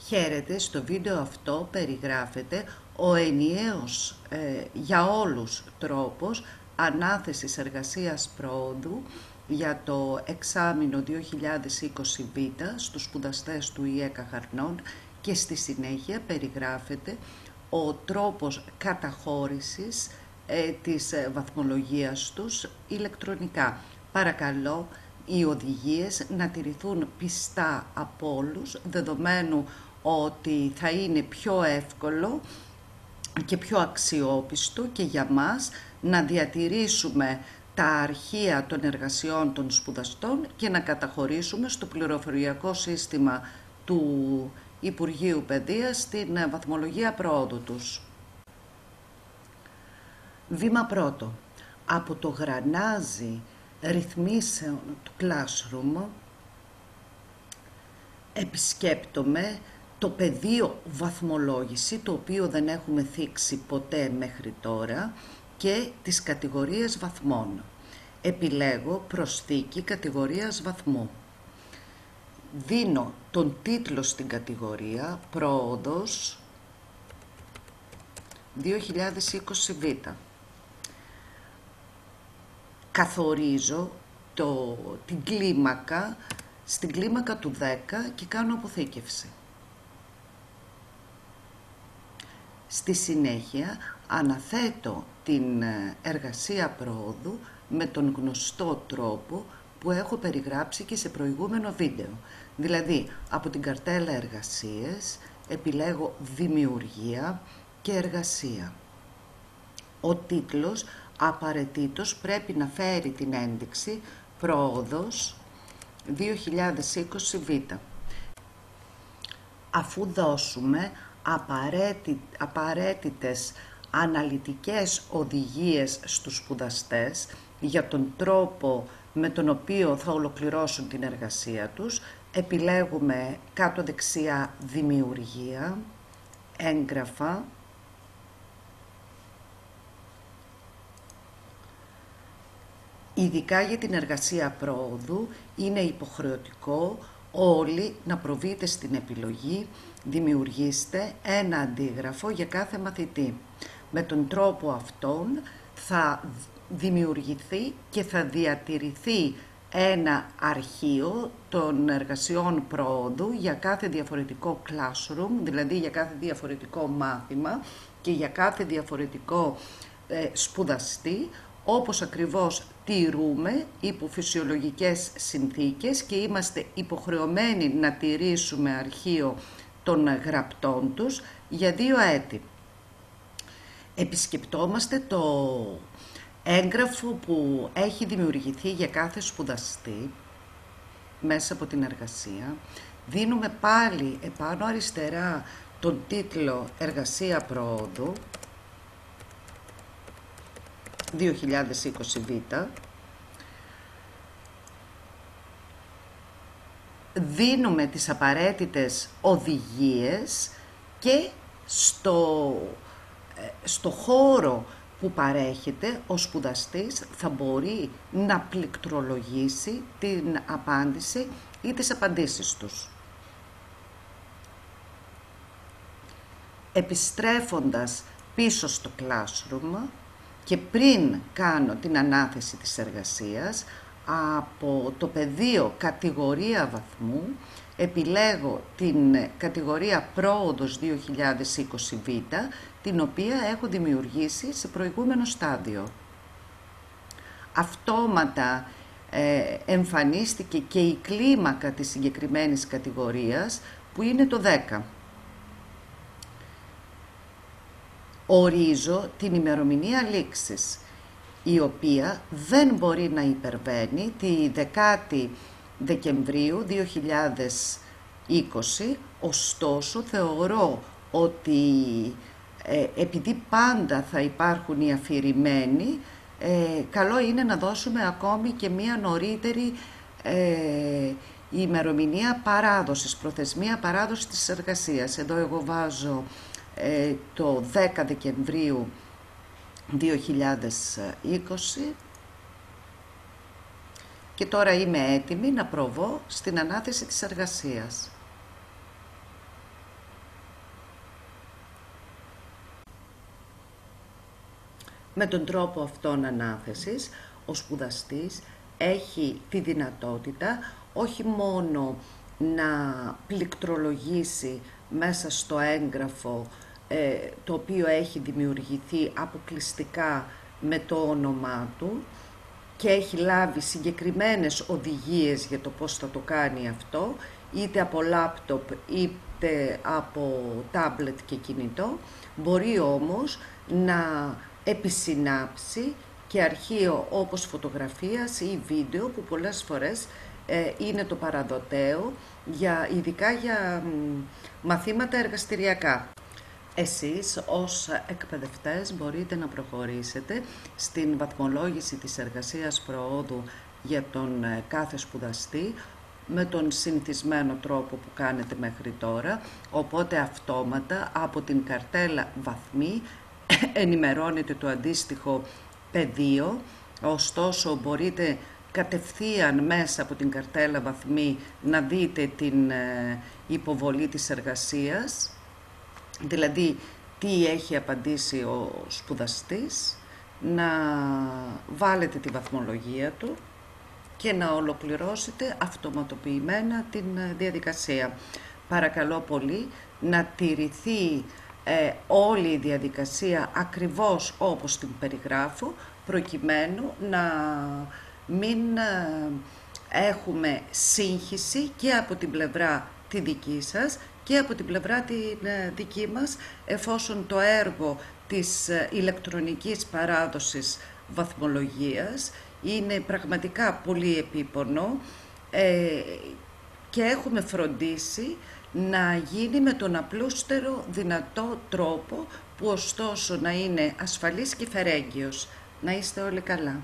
Χαίρετε, στο βίντεο αυτό περιγράφεται ο ενιαίος για όλους τρόπος ανάθεσης εργασίας προόδου για το εξάμηνο 2020 Β στους σπουδαστές του ΙΕ Καχαρνών και στη συνέχεια περιγράφεται ο τρόπος καταχώρησης της βαθμολογίας τους ηλεκτρονικά. Παρακαλώ οι οδηγίες να τηρηθούν πιστά από όλους, δεδομένου ότι θα είναι πιο εύκολο και πιο αξιόπιστο και για μας να διατηρήσουμε τα αρχεία των εργασιών των σπουδαστών και να καταχωρήσουμε στο πληροφοριακό σύστημα του Υπουργείου Παιδείας την βαθμολογία προόδου τους. Βήμα πρώτο. Από το γρανάζι ρυθμίσεων του Classroom επισκέπτομαι το πεδίο βαθμολόγηση, το οποίο δεν έχουμε θίξει ποτέ μέχρι τώρα, και τις κατηγορίες βαθμών. Επιλέγω προσθήκη κατηγορίας βαθμού. Δίνω τον τίτλο στην κατηγορία πρόοδος 2020 Β. Καθορίζω την κλίμακα στην κλίμακα του 10 και κάνω αποθήκευση. Στη συνέχεια αναθέτω την εργασία προόδου με τον γνωστό τρόπο που έχω περιγράψει και σε προηγούμενο βίντεο. Δηλαδή, από την καρτέλα εργασίες επιλέγω δημιουργία και εργασία. Ο τίτλος απαραίτητος πρέπει να φέρει την ένδειξη πρόοδος 2020 Β. Αφού δώσουμε απαραίτητες αναλυτικές οδηγίες στους σπουδαστές για τον τρόπο με τον οποίο θα ολοκληρώσουν την εργασία τους, επιλέγουμε κάτω δεξιά δημιουργία, έγγραφα, ειδικά για την εργασία πρόοδου είναι υποχρεωτικό όλοι να προβείτε στην επιλογή δημιουργήστε ένα αντίγραφο για κάθε μαθητή. Με τον τρόπο αυτόν θα δημιουργηθεί και θα διατηρηθεί ένα αρχείο των εργασιών πρόοδου για κάθε διαφορετικό classroom, δηλαδή για κάθε διαφορετικό μάθημα και για κάθε διαφορετικό σπουδαστή, όπως ακριβώς τηρούμε υπό φυσιολογικές συνθήκες και είμαστε υποχρεωμένοι να τηρήσουμε αρχείο των γραπτών τους για 2 έτη. Επισκεπτόμαστε το έγγραφο που έχει δημιουργηθεί για κάθε σπουδαστή μέσα από την εργασία. Δίνουμε πάλι επάνω αριστερά τον τίτλο «Εργασία Προόδου 2020 Β». Δίνουμε τις απαραίτητες οδηγίες και στο χώρο που παρέχεται ο σπουδαστής θα μπορεί να πληκτρολογήσει την απάντηση ή τις απαντήσεις τους. Επιστρέφοντας πίσω στο Classroom και πριν κάνω την ανάθεση της εργασίας, από το πεδίο κατηγορία βαθμού επιλέγω την κατηγορία πρόοδος 2020 Β, την οποία έχω δημιουργήσει σε προηγούμενο στάδιο. Αυτόματα εμφανίστηκε και η κλίμακα της συγκεκριμένης κατηγορίας, που είναι το 10. Ορίζω την ημερομηνία λήξης, η οποία δεν μπορεί να υπερβαίνει τη 10η Δεκεμβρίου 2020, ωστόσο θεωρώ ότι επειδή πάντα θα υπάρχουν οι αφηρημένοι, καλό είναι να δώσουμε ακόμη και μία νωρίτερη ημερομηνία παράδοσης, προθεσμία παράδοσης της εργασίας. Εδώ εγώ βάζω το 10 Δεκεμβρίου 2020 και τώρα είμαι έτοιμη να προβώ στην ανάθεση της εργασίας. Με τον τρόπο αυτόν ανάθεσης, ο σπουδαστής έχει τη δυνατότητα όχι μόνο να πληκτρολογήσει μέσα στο έγγραφο το οποίο έχει δημιουργηθεί αποκλειστικά με το όνομά του και έχει λάβει συγκεκριμένες οδηγίες για το πώς θα το κάνει αυτό, είτε από λάπτοπ είτε από τάμπλετ και κινητό, μπορεί όμως να επισυνάψει και αρχείο όπως φωτογραφίας ή βίντεο, που πολλές φορές είναι το παραδοτέο, ειδικά για μαθήματα εργαστηριακά. Εσείς ως εκπαιδευτές μπορείτε να προχωρήσετε στην βαθμολόγηση της εργασίας προόδου για τον κάθε σπουδαστή με τον συνηθισμένο τρόπο που κάνετε μέχρι τώρα, οπότε αυτόματα από την καρτέλα βαθμοί ενημερώνετε το αντίστοιχο πεδίο, ωστόσο μπορείτε κατευθείαν μέσα από την καρτέλα βαθμοί να δείτε την υποβολή της εργασίας, δηλαδή τι έχει απαντήσει ο σπουδαστής, να βάλετε τη βαθμολογία του και να ολοκληρώσετε αυτοματοποιημένα την διαδικασία. Παρακαλώ πολύ να τηρηθεί όλη η διαδικασία ακριβώς όπως την περιγράφω, προκειμένου να μην έχουμε σύγχυση και από την πλευρά τη δική σας και από την πλευρά την δική μας, εφόσον το έργο της ηλεκτρονικής παράδοσης βαθμολογίας είναι πραγματικά πολύ επίπονο και έχουμε φροντίσει να γίνει με τον απλούστερο δυνατό τρόπο, που ωστόσο να είναι ασφαλής και φερέγγιος. Να είστε όλοι καλά.